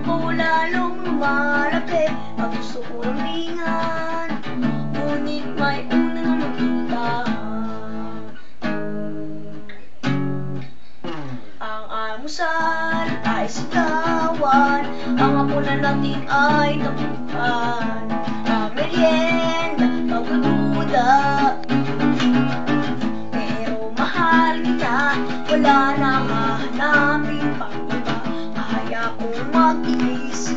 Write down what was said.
ko lalong lumalaki. Ang gusto ko ringan, ngunit may unang magtahan. Ang almusal ay sigawan, ang hapunan natin ay tapuhan. Ang merienda, pagdududa, pero mahal kita, wala nang hahanapin pang iba. Kaya kong mag-iis